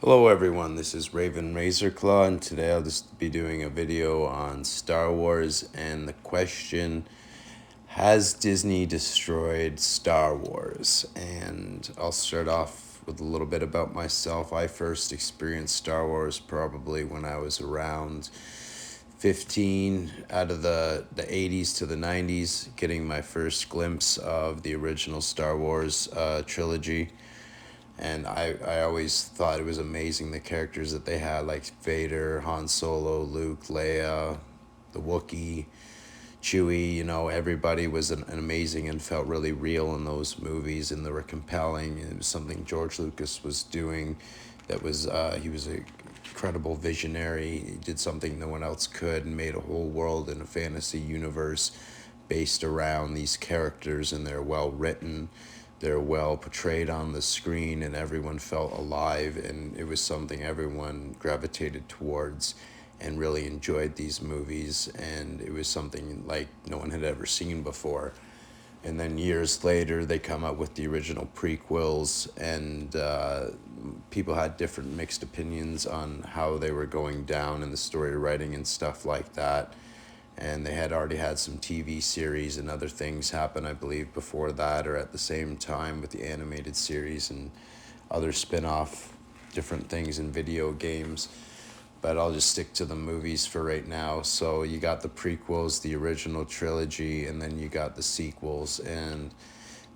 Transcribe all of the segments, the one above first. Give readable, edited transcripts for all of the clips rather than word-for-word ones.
Hello everyone, this is Raven Razorclaw, and today I'll just be doing a video on Star Wars and the question, has Disney destroyed Star Wars? And I'll start off with a little bit about myself. I first experienced Star Wars probably when I was around 15, out of the 80s to the 90s, getting my first glimpse of the original Star Wars trilogy. And I always thought it was amazing the characters that they had, like Vader, Han Solo, Luke, Leia, the Wookiee, Chewie. Everybody was an amazing and felt really real in those movies, and they were compelling. It was something George Lucas was doing that was, he was a incredible visionary. He did something no one else could and made a whole world in a fantasy universe based around these characters, and they're well written, they're well portrayed on the screen, and everyone felt alive, and it was something everyone gravitated towards and really enjoyed these movies, and it was something like no one had ever seen before. And then years later they come out with the original prequels, and people had different mixed opinions on how they were going down in the story writing and stuff like that. And they had already had some TV series and other things happen, I believe, before that or at the same time with the animated series and other spin-off different things in video games. But I'll just stick to the movies for right now. So you got the prequels, the original trilogy, and then you got the sequels. And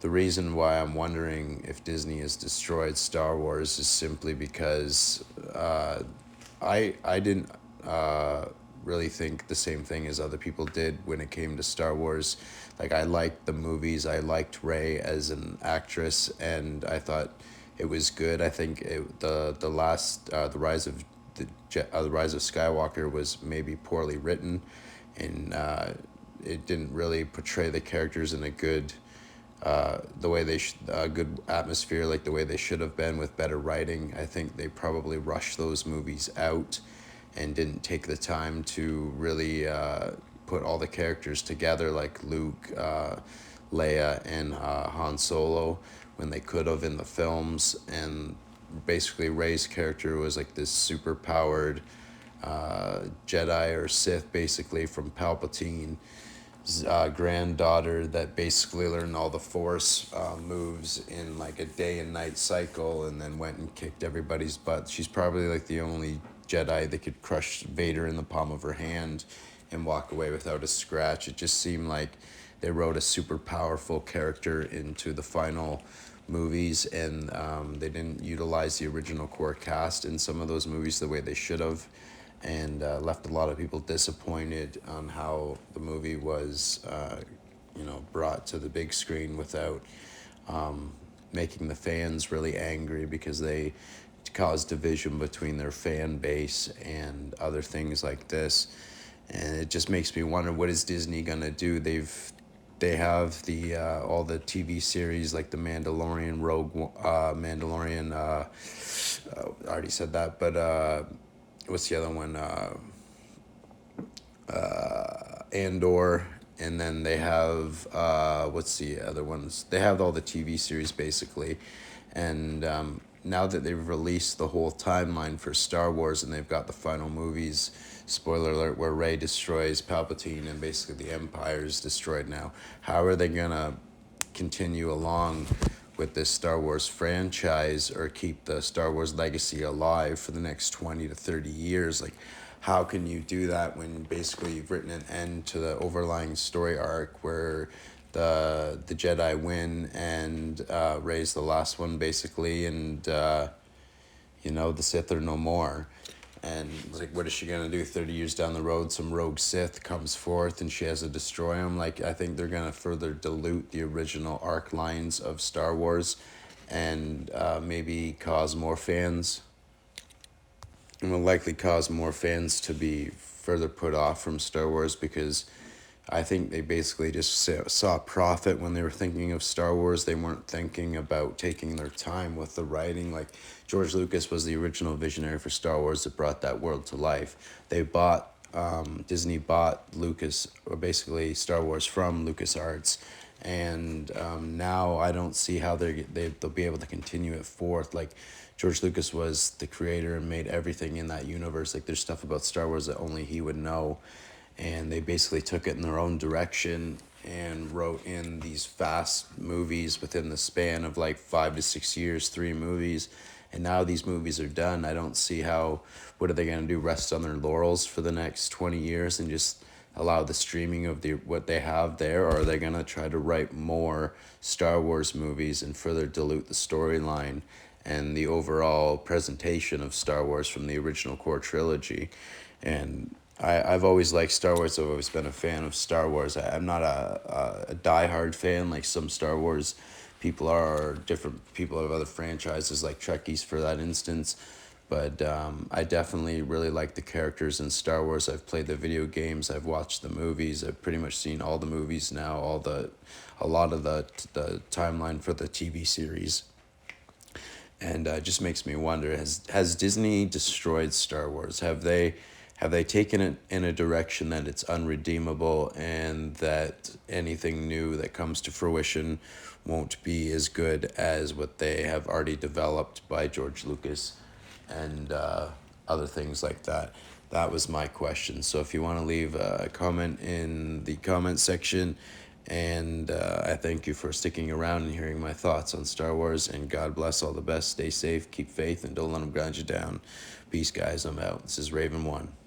the reason why I'm wondering if Disney has destroyed Star Wars is simply because I didn't really think the same thing as other people did when it came to Star Wars. Like, I liked the movies, I liked Rey as an actress, and I thought it was good. I think the last the Rise of Skywalker was maybe poorly written, and it didn't really portray the characters in a good the way they good atmosphere, like the way they should have been with better writing. I think they probably rushed those movies out and didn't take the time to really put all the characters together, like Luke, Leia, and Han Solo, when they could have in the films. And basically Rey's character was like this super powered Jedi or Sith, basically from Palpatine, granddaughter, that basically learned all the Force moves in like a day and night cycle, and then went and kicked everybody's butt. She's probably like the only Jedi that could crush Vader in the palm of her hand and walk away without a scratch. It just seemed like they wrote a super powerful character into the final movies, and they didn't utilize the original core cast in some of those movies the way they should have, and left a lot of people disappointed on how the movie was, brought to the big screen without making the fans really angry, because they caused division between their fan base and other things like this. And it just makes me wonder, what is Disney gonna do? They have the all the TV series like the Mandalorian, Mandalorian. I already said that, but what's the other one? Andor, and then they have what's the other ones? They have all the TV series basically, and now that they've released the whole timeline for Star Wars and they've got the final movies, spoiler alert, where Rey destroys Palpatine and basically the Empire is destroyed now. How are they gonna continue along with this Star Wars franchise or keep the Star Wars legacy alive for the next 20 to 30 years? Like, how can you do that when basically you've written an end to the overlying story arc where the Jedi win and Rey's the last one basically, and the Sith are no more? And like, what is she gonna do 30 years down the road? Some rogue Sith comes forth and she has to destroy him. Like, I think they're gonna further dilute the original arc lines of Star Wars, and maybe cause more fans, and will likely cause more fans to be further put off from Star Wars, because I think they basically just saw profit when they were thinking of Star Wars. They weren't thinking about taking their time with the writing. Like, George Lucas was the original visionary for Star Wars that brought that world to life. Disney bought Lucas, or basically Star Wars, from LucasArts, and now I don't see how they'll be able to continue it forth. Like, George Lucas was the creator and made everything in that universe. Like there's stuff about Star Wars that only he would know, and they basically took it in their own direction and wrote in these fast movies within the span of like 5 to 6 years, 3 movies. And now these movies are done. I don't see how, what are they going to do, rest on their laurels for the next 20 years and just allow the streaming of the what they have there? Or are they going to try to write more Star Wars movies and further dilute the storyline and the overall presentation of Star Wars from the original core trilogy? And I've always liked Star Wars. I've always been a fan of Star Wars. I'm not a diehard fan like some Star Wars people are, or different people have other franchises like Trekkies for that instance. But I definitely really like the characters in Star Wars. I've played the video games. I've watched the movies. I've pretty much seen all the movies now. A lot of the timeline for the TV series. And it just makes me wonder: has Disney destroyed Star Wars? Have they taken it in a direction that it's unredeemable, and that anything new that comes to fruition won't be as good as what they have already developed by George Lucas and other things like that? That was my question. So if you want to leave a comment in the comment section, and I thank you for sticking around and hearing my thoughts on Star Wars. And God bless, all the best. Stay safe, keep faith, and don't let them grind you down. Peace, guys. I'm out. This is Raven 1.